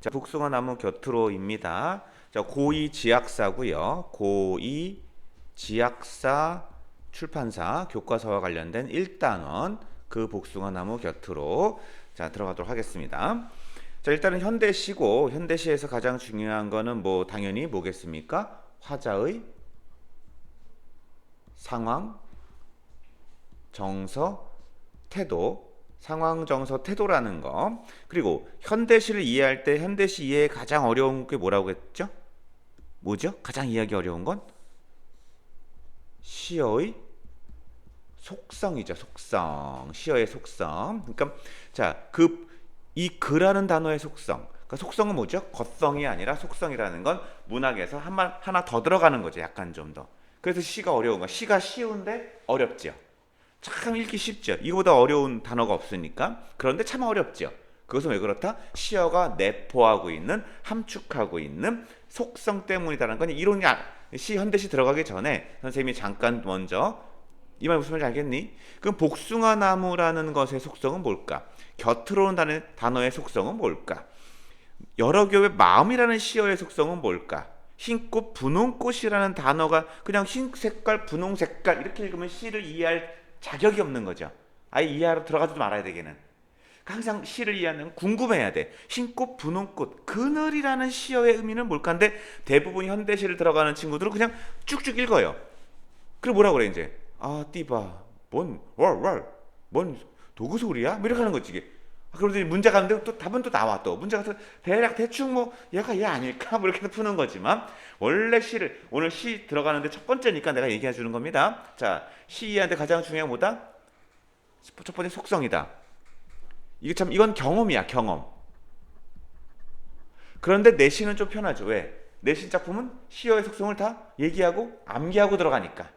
자, 복숭아 나무 곁으로입니다. 자, 고이 지약사고요. 고이 지약사 출판사 교과서와 관련된 1단원 그 복숭아 나무 곁으로 자 들어가도록 하겠습니다. 자, 일단은 현대시고 현대시에서 가장 중요한 거는 뭐 당연히 뭐겠습니까? 화자의 상황, 정서, 태도, 상황, 정서, 태도라는 거. 그리고 현대시를 이해할 때 현대시 이해에 가장 어려운 게 뭐라고 했죠? 뭐죠? 가장 이해하기 어려운 건 시어의 속성이죠. 속성. 시어의 속성. 그러니까 자, 이 그라는 단어의 속성. 그러니까 속성은 뭐죠? 겉성이 아니라 속성이라는 건 문학에서 하나 더 들어가는 거죠. 약간 좀 더. 그래서 시가 어려운 거. 시가 쉬운데 어렵죠. 참 읽기 쉽죠. 이거보다 어려운 단어가 없으니까. 그런데 참 어렵죠. 그것은 왜 그렇다? 시어가 내포하고 있는, 함축하고 있는 속성 때문이다라는 건 이론이 현대시 들어가기 전에 선생님이 잠깐 먼저 이 말 무슨 말인지 알겠니? 그럼 복숭아 나무라는 것의 속성은 뭘까? 곁으로 오는 단어의 속성은 뭘까? 여러 교의 마음이라는 시어의 속성은 뭘까? 흰꽃, 분홍꽃이라는 단어가 그냥 흰 색깔, 분홍 색깔 이렇게 읽으면 시를 이해할 자격이 없는 거죠. 아예 이해하러 들어가지도 말아야 되겠는. 항상 시를 이해하는 궁금해야 돼. 흰꽃, 분홍꽃, 그늘이라는 시어의 의미는 뭘까? 근데 대부분 현대시를 들어가는 친구들은 그냥 쭉쭉 읽어요. 그리고 뭐라 그래 이제? 아, 띠바, 뭔 도구 소리야? 뭐 이렇게 하는 거지 이게. 그러더니 문제 가는데 또 답은 또 나와 또 문제 가서 대략 대충 뭐 얘가 얘 아닐까 뭐 이렇게 푸는 거지만 원래 시를 오늘 시 들어가는데 첫 번째니까 내가 얘기해 주는 겁니다. 자, 시 이해하는데 가장 중요한 게 뭐다? 첫 번째 속성이다. 이게 참 이건 경험이야 경험. 그런데 내신은 좀 편하죠. 왜? 내신 작품은 시어의 속성을 다 얘기하고 암기하고 들어가니까.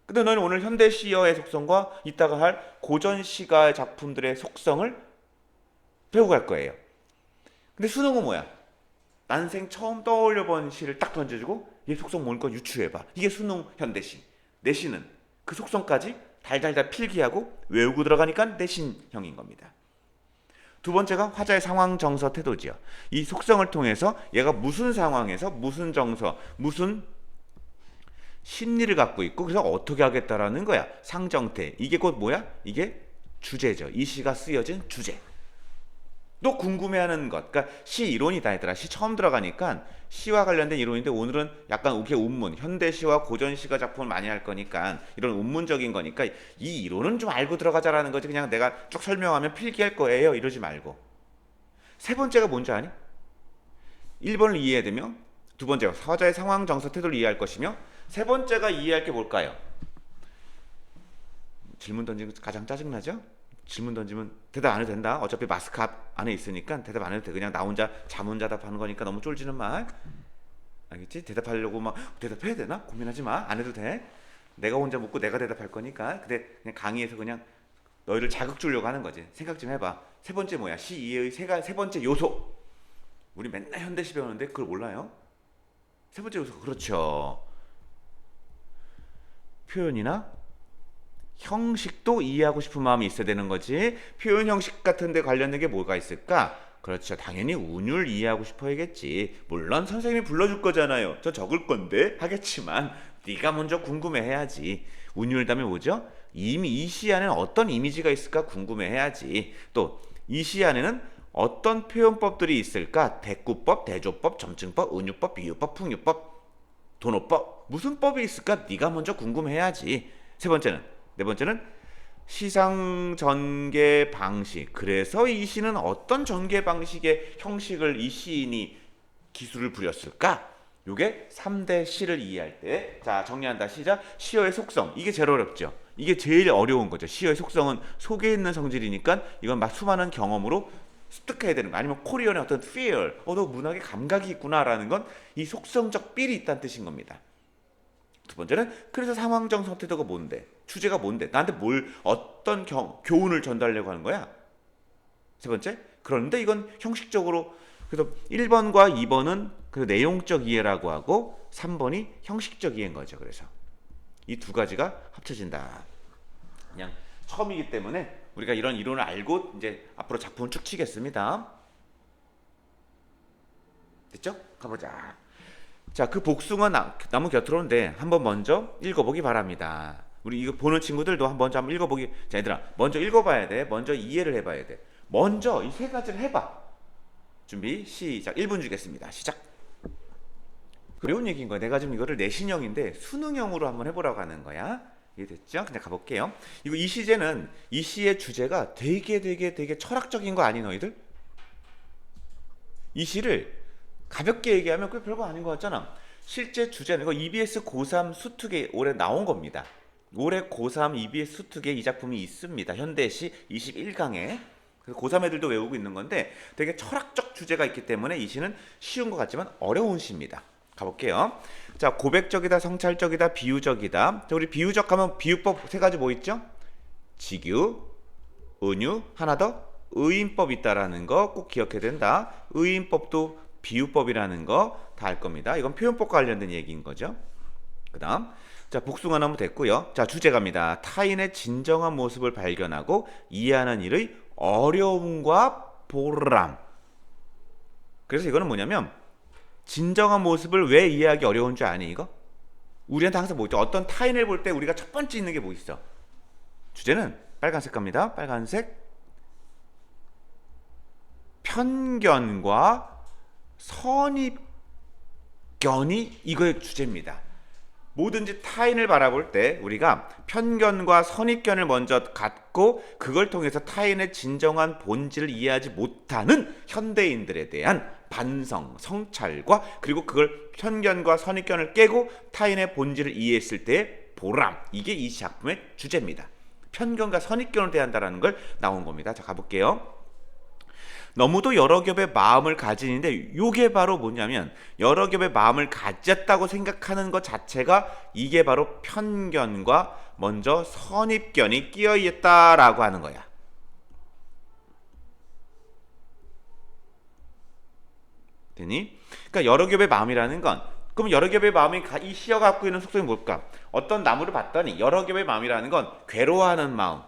근데 너는 오늘 현대 시어의 속성과 이따가 할 고전 시가의 작품들의 속성을 배우고 갈 거예요. 근데 수능은 뭐야? 난생 처음 떠올려 본 시를 딱 던져주고 얘 속성 뭘까 유추해봐. 이게 수능 현대시. 내신은 그 속성까지 달달달 필기하고 외우고 들어가니까 내신형인 겁니다. 두 번째가 화자의 상황, 정서, 태도지요. 이 속성을 통해서 얘가 무슨 상황에서 무슨 정서, 무슨 심리를 갖고 있고 그래서 어떻게 하겠다라는 거야. 상정태. 이게 곧 뭐야? 이게 주제죠. 이 시가 쓰여진 주제. 또 궁금해하는 것. 그러니까 시 이론이다 얘들아. 시 처음 들어가니까 시와 관련된 이론인데 오늘은 약간 우게 운문. 현대시와 고전시가 작품을 많이 할 거니까 이런 운문적인 거니까 이 이론은 좀 알고 들어가자라는 거지. 그냥 내가 쭉 설명하면 필기할 거예요. 이러지 말고. 세 번째가 뭔지 아니? 1번을 이해해야 되며 두 번째가 사자의 상황, 정서, 태도를 이해할 것이며 세 번째가 이해할 게 뭘까요? 질문 던지는 거 가장 짜증나죠? 질문 던지면 대답 안 해도 된다. 어차피 마스크 안에 있으니까 대답 안 해도 돼. 그냥 나 혼자 자문자답하는 거니까 너무 쫄지는 마. 알겠지? 대답하려고 막 대답해야 되나? 고민하지 마. 안 해도 돼. 내가 혼자 묻고 내가 대답할 거니까. 근데 그냥 강의에서 그냥 너희를 자극 주려고 하는 거지. 생각 좀 해봐. 세 번째 뭐야? 시 이해의 세 번째 요소. 우리 맨날 현대시 배우는데 그걸 몰라요? 세 번째 요소 그렇죠. 표현이나 형식도 이해하고 싶은 마음이 있어야 되는 거지. 표현 형식 같은 데 관련된 게 뭐가 있을까? 그렇죠. 당연히 운율 이해하고 싶어야겠지. 물론 선생님이 불러줄 거잖아요. 저 적을 건데 하겠지만 네가 먼저 궁금해해야지. 운율 다음에 뭐죠? 이미 이 시 안에는 어떤 이미지가 있을까 궁금해해야지. 또 이 시 안에는 어떤 표현법들이 있을까? 대꾸법, 대조법, 점증법, 은유법, 비유법, 풍유법, 돈어법 무슨 법이 있을까? 네가 먼저 궁금해야지. 네 번째는 시상 전개 방식. 그래서 이 시는 어떤 전개 방식의 형식을 이 시인이 기술을 부렸을까? 요게 3대 시를 이해할 때. 자, 정리한다. 시작. 시어의 속성. 이게 제일 어렵죠. 이게 제일 어려운 거죠. 시어의 속성은 속에 있는 성질이니까 이건 막 수많은 경험으로 습득해야 되는 거. 아니면 코리언의 어떤 feel. 너 문학에 감각이 있구나라는 건 이 속성적 삘이 있다는 뜻인 겁니다. 두 번째는 그래서 상황정서 태도가 뭔데? 주제가 뭔데? 나한테 어떤 교훈을 전달하려고 하는 거야? 세 번째, 그런데 이건 형식적으로 그래서 1번과 2번은 그 내용적 이해라고 하고 3번이 형식적 이해인 거죠. 그래서 이 두 가지가 합쳐진다. 그냥 처음이기 때문에 우리가 이런 이론을 알고 이제 앞으로 작품을 쭉 치겠습니다. 됐죠? 가보자. 자, 그 복숭아 나무 곁으로인데 한번 먼저 읽어보기 바랍니다. 우리 이거 보는 친구들도 먼저 한번 읽어보기. 자, 얘들아, 먼저 읽어봐야 돼. 먼저 이해를 해봐야 돼. 먼저 이 세 가지를 해봐. 준비, 시작. 1분 주겠습니다. 시작. 어려운 얘기인 거야. 내가 지금 이거를 내신형인데 수능형으로 한번 해보라고 하는 거야. 이해됐죠? 그냥 가볼게요. 이거 이 시제는 이 시의 주제가 되게 철학적인 거 아니 너희들? 이 시를 가볍게 얘기하면 꽤 별거 아닌 것 같잖아. 실제 주제는 이거 EBS 고3 수특에 올해 나온 겁니다. 올해 고3 EBS 수특에 이 작품이 있습니다. 현대시 21강에. 그래서 고3 애들도 외우고 있는 건데 되게 철학적 주제가 있기 때문에 이 시는 쉬운 것 같지만 어려운 시입니다. 가볼게요. 자, 고백적이다, 성찰적이다, 비유적이다. 자, 우리 비유적 하면 비유법 세 가지 뭐 있죠? 직유, 은유, 하나 더 의인법 있다라는 거 꼭 기억해야 된다. 의인법도 비유법이라는 거 다 알 겁니다. 이건 표현법과 관련된 얘기인 거죠. 그 다음, 자, 복숭아 나무 됐고요. 자, 주제 갑니다. 타인의 진정한 모습을 발견하고 이해하는 일의 어려움과 보람. 그래서 이거는 뭐냐면 진정한 모습을 왜 이해하기 어려운 줄 아니 이거? 우리한테 항상 뭐 있죠? 어떤 타인을 볼 때 우리가 첫 번째 있는 게 뭐 있어? 주제는 빨간색 갑니다. 빨간색. 편견과 선입견이 이거의 주제입니다. 뭐든지 타인을 바라볼 때 우리가 편견과 선입견을 먼저 갖고 그걸 통해서 타인의 진정한 본질을 이해하지 못하는 현대인들에 대한 반성, 성찰과 그리고 그걸 편견과 선입견을 깨고 타인의 본질을 이해했을 때의 보람, 이게 이 작품의 주제입니다. 편견과 선입견을 대한다는 걸 나온 겁니다. 자, 가볼게요. 너무도 여러 겹의 마음을 가지는데 이게 바로 뭐냐면 여러 겹의 마음을 가졌다고 생각하는 것 자체가 이게 바로 편견과 먼저 선입견이 끼어 있다라고 하는 거야. 되니? 그러니까 여러 겹의 마음이라는 건 그럼 여러 겹의 마음이 이 시어 갖고 있는 속성이 뭘까? 어떤 나무를 봤더니 여러 겹의 마음이라는 건 괴로워하는 마음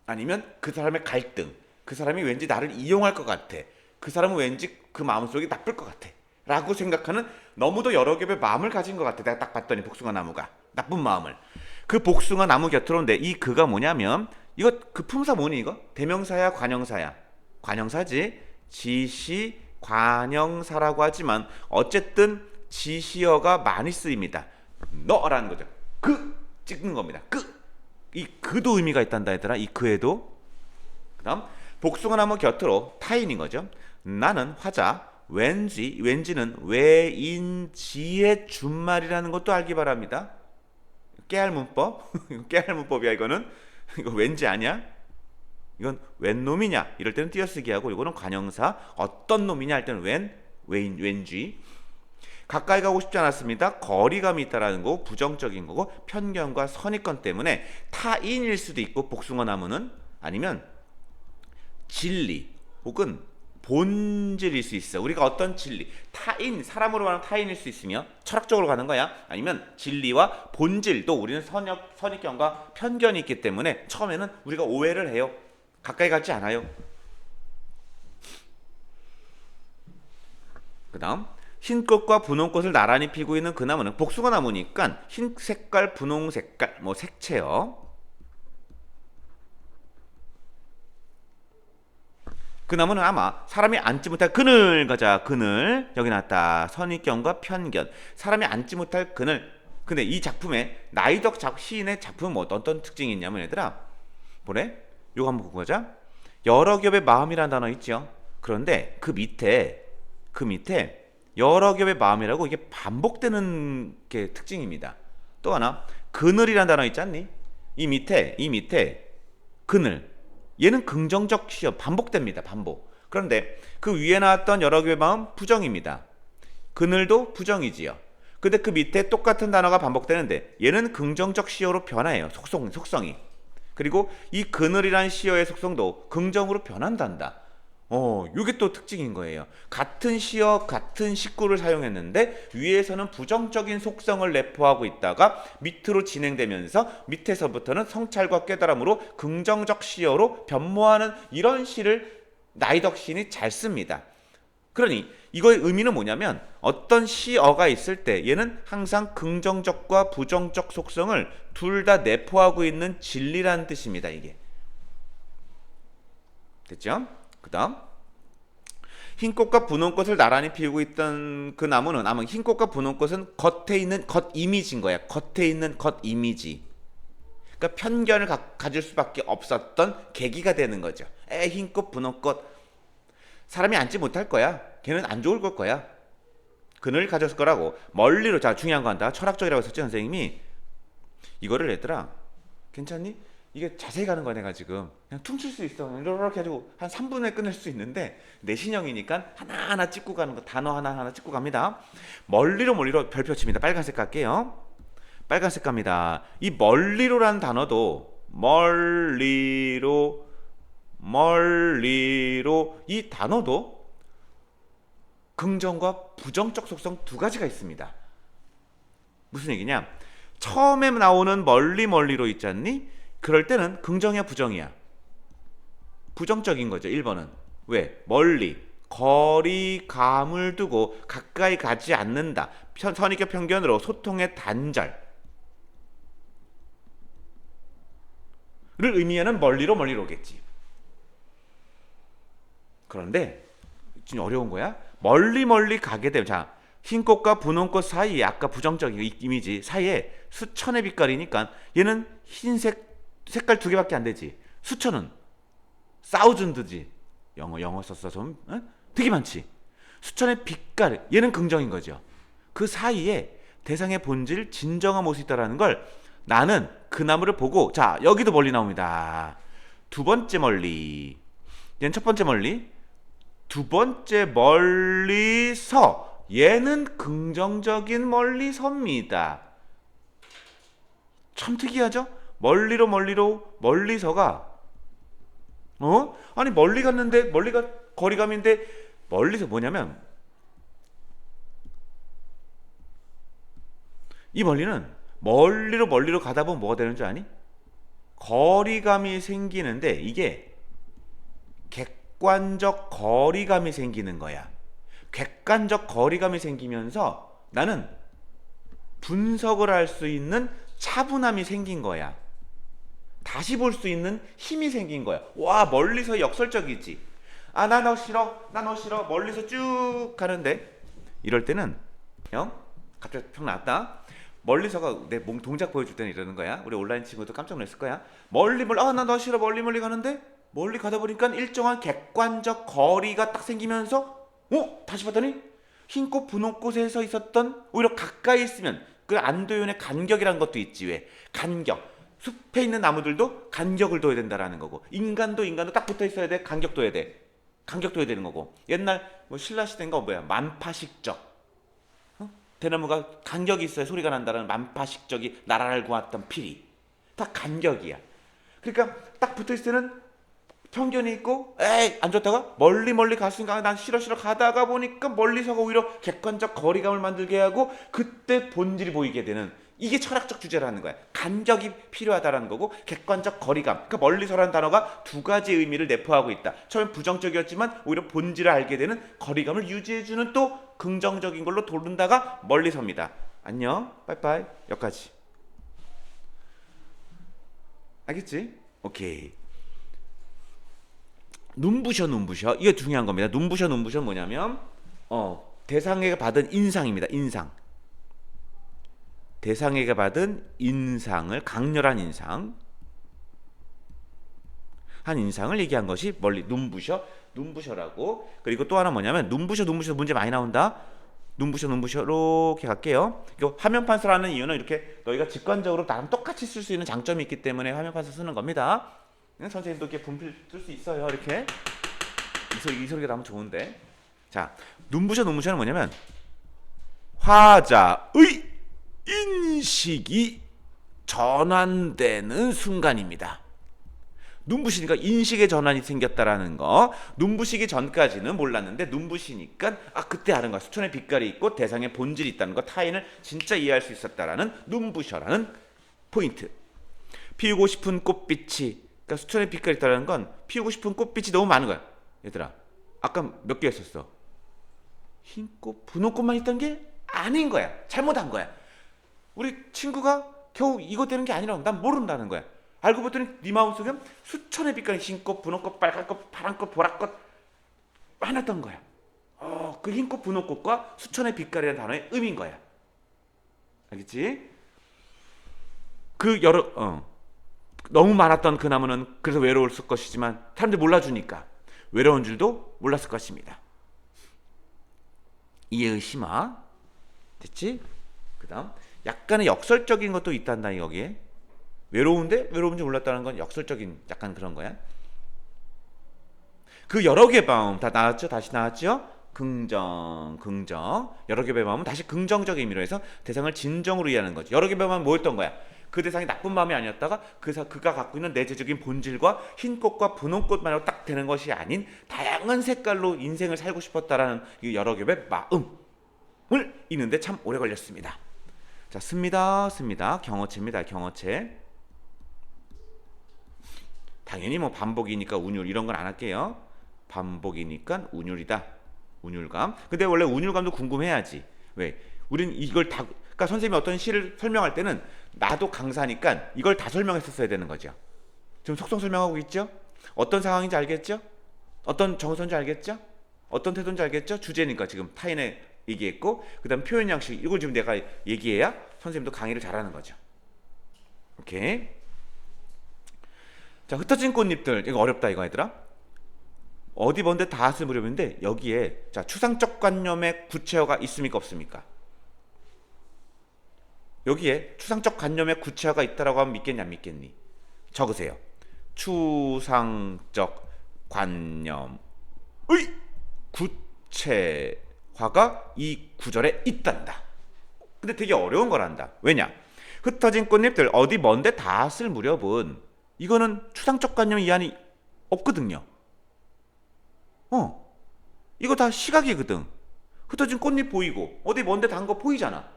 아니면 그 사람의 갈등 그 사람이 왠지 나를 이용할 것 같아. 그 사람은 왠지 그 마음속이 나쁠 것 같아. 라고 생각하는 너무도 여러 겹의 마음을 가진 것 같아. 내가 딱 봤더니 복숭아 나무가. 나쁜 마음을. 그 복숭아 나무 곁으로 온데 이 그가 뭐냐면 이거 그 품사 뭐니 이거? 대명사야 관형사야? 관형사지. 지시 관형사라고 하지만 어쨌든 지시어가 많이 쓰입니다. 너라는 거죠. 그 찍는 겁니다. 이 그도 의미가 있단다 얘들아. 이 그에도. 그 다음 복숭아 나무 곁으로 타인인 거죠. 나는 화자 왠지는 왜인지의 준말이라는 것도 알기 바랍니다. 깨알 문법 깨알 문법이야 이거는. 이거 왠지 아니야? 이건 웬 놈이냐 이럴 때는 띄어쓰기 하고 이거는 관형사 어떤 놈이냐 할 때는 왠지. 가까이 가고 싶지 않았습니다. 거리감이 있다라는 거 부정적인 거고 편견과 선입견 때문에 타인일 수도 있고 복숭아 나무는 아니면 진리 혹은 본질일 수 있어. 우리가 어떤 진리, 타인, 사람으로 말하면 타인일 수 있으며 철학적으로 가는 거야. 아니면 진리와 본질도 우리는 선입견과 편견이 있기 때문에 처음에는 우리가 오해를 해요. 가까이 가지 않아요. 그 다음 흰꽃과 분홍꽃을 나란히 피고 있는 그 나무는 복숭아 나무니까 흰 색깔, 분홍 색깔, 뭐 색채요. 그 나무는 아마 사람이 앉지 못할 그늘 가자. 그늘 여기 나왔다. 선입견과 편견. 사람이 앉지 못할 그늘. 근데 이 작품에 나이덕 시인의 작품은 뭐 어떤 특징이 있냐면 얘들아 뭐래? 요거 한번 보고 가자. 여러 겹의 마음이라는 단어 있죠. 그런데 그 밑에 여러 겹의 마음이라고 이게 반복되는 게 특징입니다. 또 하나 그늘이라는 단어 있지 않니? 이 밑에 그늘 얘는 긍정적 시어 반복됩니다. 반복. 그런데 그 위에 나왔던 여러 개의 마음 부정입니다. 그늘도 부정이지요. 근데 그 밑에 똑같은 단어가 반복되는데 얘는 긍정적 시어로 변화해요. 속성이. 그리고 이 그늘이란 시어의 속성도 긍정으로 변한단다. 이게 또 특징인 거예요. 같은 시어, 같은 식구를 사용했는데 위에서는 부정적인 속성을 내포하고 있다가 밑으로 진행되면서 밑에서부터는 성찰과 깨달음으로 긍정적 시어로 변모하는 이런 시를 나이덕 시인이 잘 씁니다. 그러니 이거의 의미는 뭐냐면 어떤 시어가 있을 때 얘는 항상 긍정적과 부정적 속성을 둘 다 내포하고 있는 진리라는 뜻입니다. 이게. 됐죠? 그 다음 흰 꽃과 분홍 꽃을 나란히 피우고 있던 그 나무는 아마 흰 꽃과 분홍 꽃은 겉에 있는 겉 이미지인 거야. 겉에 있는 겉 이미지. 그러니까 편견을 가질 수밖에 없었던 계기가 되는 거죠. 흰 꽃, 분홍 꽃. 사람이 앉지 못할 거야. 걔는 안 좋을 걸 거야. 그늘 가졌을 거라고. 멀리로. 자, 중요한 거 한다. 철학적이라고 했었지 선생님이. 이거를 얘들아 괜찮니? 이게 자세히 가는 거야. 내가 지금 그냥 퉁칠 수 있어. 이렇게 해가지고 한 3분에 끝낼 수 있는데 내신형이니까 하나하나 찍고 가는 거. 단어 하나하나 찍고 갑니다. 멀리로 별표 칩니다. 빨간색 갈게요. 빨간색 갑니다. 이 멀리로라는 단어도 멀리로 이 단어도 긍정과 부정적 속성 두 가지가 있습니다. 무슨 얘기냐? 처음에 나오는 멀리로 있지 않니? 그럴 때는 긍정이야 부정이야? 부정적인 거죠. 1번은. 왜? 멀리 거리감을 두고 가까이 가지 않는다. 선입견 편견으로 소통의 단절 를 의미하는 멀리로겠지. 그런데 지금 어려운 거야. 멀리 가게 되면 자 흰꽃과 분홍꽃 사이에 아까 부정적인 이미지 사이에 수천의 빛깔이니까 얘는 흰색 색깔 두 개밖에 안 되지. 수천은 사우즌드지. 영어 썼어 좀 되게 많지. 수천의 빛깔 얘는 긍정인 거죠. 그 사이에 대상의 본질 진정한 모습이 있다라는 걸 나는 그 나무를 보고 자 여기도 멀리 나옵니다. 두 번째 멀리 얘는 첫 번째 멀리 두 번째 멀리서 얘는 긍정적인 멀리서입니다. 참 특이하죠? 멀리서가 아니 멀리 갔는데 멀리가 거리감인데 멀리서 뭐냐면 이 멀리는 멀리로 가다 보면 뭐가 되는 줄 아니? 거리감이 생기는데 이게 객관적 거리감이 생기는 거야. 객관적 거리감이 생기면서 나는 분석을 할 수 있는 차분함이 생긴 거야. 다시 볼 수 있는 힘이 생긴 거야. 와 멀리서 역설적이지. 아 나 너 싫어 멀리서 쭉 가는데 이럴 때는 갑자기 평 나왔다. 멀리서가 내 몸 동작 보여줄 때는 이러는 거야. 우리 온라인 친구도 깜짝 놀랐을 거야. 나 너 싫어 멀리 가는데 멀리 가다 보니까 일정한 객관적 거리가 딱 생기면서 다시 봤더니 흰꽃 분홍꽃에서 있었던 오히려 가까이 있으면 그 안도연의 간격이라는 것도 있지. 왜? 간격. 숲에 있는 나무들도 간격을 둬야 된다라는 거고 인간도 딱 붙어 있어야 돼. 간격 둬야 되는 거고 옛날 뭐 신라 시대인가 만파식적 대나무가 간격이 있어야 소리가 난다라는 만파식적이 나라를 구했던 필이 다 간격이야. 그러니까 딱 붙어 있을 때는 편견이 있고 안 좋다가 멀리 갔으니까 난 싫어 가다가 보니까 멀리서가 오히려 객관적 거리감을 만들게 하고 그때 본질이 보이게 되는 이게 철학적 주제라는 거야. 간격이 필요하다라는 거고 객관적 거리감. 그러니까 멀리서라는 단어가 두 가지 의미를 내포하고 있다. 처음엔 부정적이었지만 오히려 본질을 알게 되는 거리감을 유지해주는 또 긍정적인 걸로 돌른다가 멀리서입니다. 안녕 빠이빠이 여기까지. 알겠지? 오케이. 눈부셔 이게 중요한 겁니다. 눈부셔 뭐냐면 대상에게 받은 인상입니다. 대상에게 받은 인상을 강렬한 인상 한 인상을 얘기한 것이 멀리 눈부셔라고. 그리고 또 하나 뭐냐면 눈부셔 문제 많이 나온다. 눈부셔 이렇게 갈게요. 화면 판서라는 이유는 이렇게 너희가 직관적으로 나랑 똑같이 쓸 수 있는 장점이 있기 때문에 화면 판서 쓰는 겁니다. 선생님도 이렇게 분필 쓸 수 있어요. 이렇게 이 소리가 나면 좋은데. 자, 눈부셔는 뭐냐면 화자의 인식이 전환되는 순간입니다. 눈부시니까 인식의 전환이 생겼다라는 거. 눈부시기 전까지는 몰랐는데 눈부시니까 그때 아는 거야. 수천의 빛깔이 있고 대상의 본질이 있다는 거. 타인을 진짜 이해할 수 있었다라는 눈부셔라는 포인트. 피우고 싶은 꽃빛이 그러니까 수천의 빛깔이 있다는 건 피우고 싶은 꽃빛이 너무 많은 거야. 얘들아 아까 몇 개 했었어? 흰꽃, 분홍꽃만 있던 게 아닌 거야. 잘못한 거야. 우리 친구가 겨우 이거 되는 게 아니라고 난 모른다는 거야. 알고 봤더니 네 마음속에 수천의 빛깔의 흰꽃, 분홍꽃, 빨간꽃, 파란꽃, 보라꽃 많았던 거야. 그 흰꽃, 분홍꽃과 수천의 빛깔이라는 단어의 의미인 거야. 알겠지? 그 너무 많았던 그 나무는 그래서 외로웠을 것이지만 사람들이 몰라주니까 외로운 줄도 몰랐을 것입니다. 이해의 심화. 됐지? 그 다음 약간의 역설적인 것도 있단다. 여기에 외로운데 외로운 줄 몰랐다는 건 역설적인 약간 그런 거야. 그 여러 개의 마음 다 나왔죠? 다시 나왔죠? 긍정. 여러 개의 마음은 다시 긍정적인 의미로 해서 대상을 진정으로 이해하는 거지. 여러 개의 마음은 뭐였던 거야? 그 대상이 나쁜 마음이 아니었다가 그가 갖고 있는 내재적인 본질과 흰꽃과 분홍꽃만으로 딱 되는 것이 아닌 다양한 색깔로 인생을 살고 싶었다라는 이 여러 개의 마음을 읽는데 참 오래 걸렸습니다. 자, 씁니다. 경어체입니다. 경어체. 당연히 뭐 반복이니까 운율 이런 건 안 할게요. 반복이니까 운율이다. 운율감. 근데 원래 운율감도 궁금해야지. 왜? 우린 이걸 다, 그러니까 선생님이 어떤 시를 설명할 때는 나도 강사니까 이걸 다 설명했었어야 되는 거죠. 지금 속성 설명하고 있죠? 어떤 상황인지 알겠죠? 어떤 정서인지 알겠죠? 어떤 태도인지 알겠죠? 주제니까 지금 타인의 얘기했고, 그 다음 표현 양식, 이걸 지금 내가 얘기해야 선생님도 강의를 잘하는 거죠. 오케이. 자, 흩어진 꽃잎들. 이거 어렵다 이거 얘들아. 어디 뭔데 다쓸 무렵인데 여기에 자 추상적 관념의 구체화가 있습니까 없습니까? 여기에 추상적 관념의 구체화가 있다라고 하면 믿겠냐 안 믿겠니? 적으세요. 추상적 관념의 구체화가 이 구절에 있단다. 근데 되게 어려운 거란다. 왜냐? 흩어진 꽃잎들 어디 먼데 닿았을 무렵은 이거는 추상적 관념 이안이 없거든요. 이거 다 시각이거든. 흩어진 꽃잎 보이고 어디 먼데 닿은 거 보이잖아.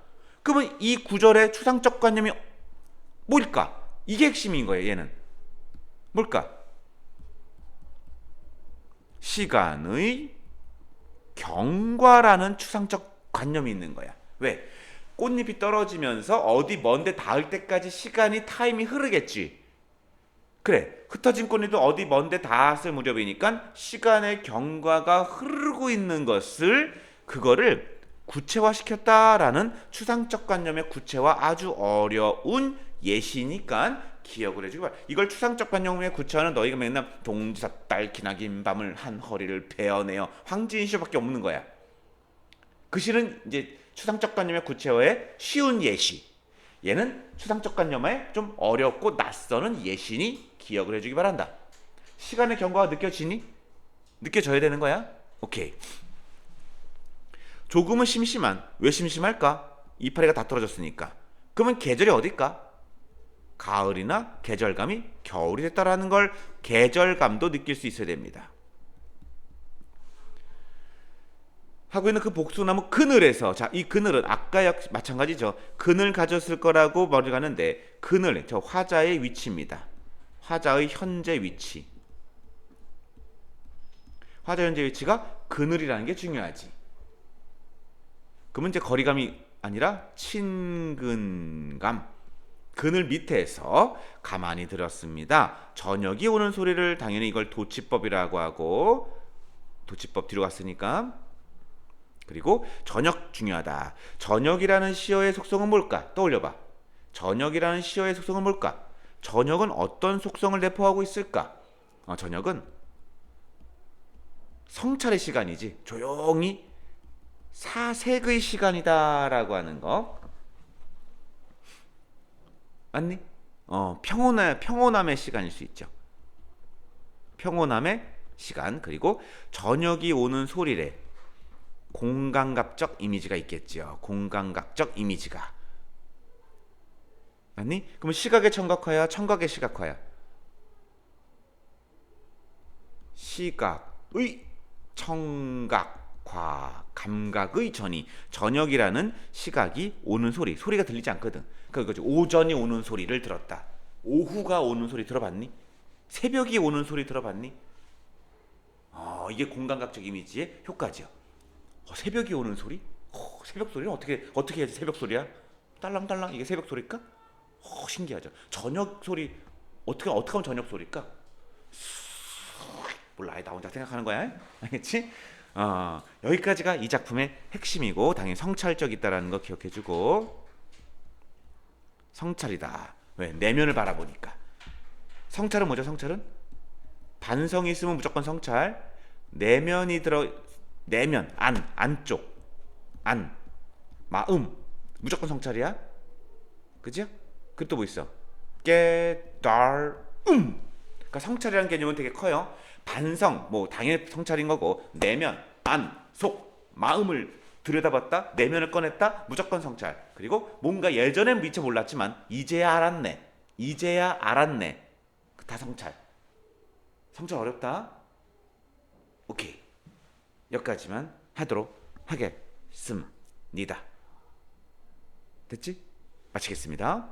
그러면 이 구절의 추상적 관념이 뭘까? 이게 핵심인 거예요. 얘는 뭘까? 시간의 경과라는 추상적 관념이 있는 거야. 왜? 꽃잎이 떨어지면서 어디 먼데 닿을 때까지 시간이 타임이 흐르겠지. 그래, 흩어진 꽃잎도 어디 먼데 닿았을 무렵이니까 시간의 경과가 흐르고 있는 것을 그거를 구체화시켰다라는 추상적 관념의 구체화 아주 어려운 예시니까 기억을 해주기 바랍니다. 이걸 추상적 관념의 구체화는 너희가 맨날 동지사 딸 기나긴 밤을 한 허리를 베어내어 황진시밖에 없는 거야. 그 시는 이제 추상적 관념의 구체화의 쉬운 예시. 얘는 추상적 관념에 좀 어렵고 낯서는 예시니 기억을 해주기 바란다. 시간의 경과가 느껴지니? 느껴져야 되는 거야? 오케이. 조금은 심심한. 왜 심심할까? 이파리가 다 떨어졌으니까. 그러면 계절이 어딜까? 가을이나 계절감이 겨울이 됐다라는 걸 계절감도 느낄 수 있어야 됩니다. 하고 있는 그 복숭나무 그늘에서, 자, 이 그늘은 아까 마찬가지죠. 그늘 가졌을 거라고 머리 가는데 그늘, 저 화자의 위치입니다. 화자의 현재 위치. 화자 현재 위치가 그늘이라는 게 중요하지. 그러면 이제 거리감이 아니라 친근감. 그늘 밑에서 가만히 들었습니다. 저녁이 오는 소리를, 당연히 이걸 도치법이라고 하고, 도치법 뒤로 갔으니까. 그리고 저녁 중요하다. 저녁이라는 시어의 속성은 뭘까? 떠올려봐. 저녁이라는 시어의 속성은 뭘까? 저녁은 어떤 속성을 내포하고 있을까? 저녁은 성찰의 시간이지. 조용히 사색의 시간이다라고 하는 거. 맞니? 평온함의 시간일 수 있죠. 평온함의 시간. 그리고 저녁이 오는 소리래. 공감각적 이미지가 있겠죠. 공감각적 이미지가. 맞니? 그럼 시각의 청각화야, 청각의 시각화야? 시각의 청각화, 감각의 전이. 저녁이라는 시각이 오는 소리, 소리가 들리지 않거든. 그러니까 오전이 오는 소리를 들었다. 오후가 오는 소리 들어봤니? 새벽이 오는 소리 들어봤니? 이게 공감각적 이미지의 효과죠. 새벽이 오는 소리? 새벽 소리는 어떻게 해야지 새벽 소리야? 딸랑딸랑 이게 새벽 소리일까? 신기하죠. 저녁 소리 어떻게 하면 저녁 소리일까? 몰라, 나 혼자 생각하는 거야. 알겠지? 여기까지가 이 작품의 핵심이고 당연히 성찰적 있다라는 거 기억해주고. 성찰이다. 왜? 내면을 바라보니까. 성찰은 뭐죠? 성찰은 반성이 있으면 무조건 성찰. 내면 안쪽 마음 무조건 성찰이야. 그죠? 그또 뭐 있어? 깨달음. 그러니까 성찰이라는 개념은 되게 커요. 반성 뭐 당연히 성찰인 거고, 내면 속 마음을 들여다봤다, 내면을 꺼냈다, 무조건 성찰. 그리고 뭔가 예전엔 미처 몰랐지만 이제야 알았네. 다 성찰. 성찰 어렵다. 오케이, 여기까지만 하도록 하겠습니다. 됐지? 마치겠습니다.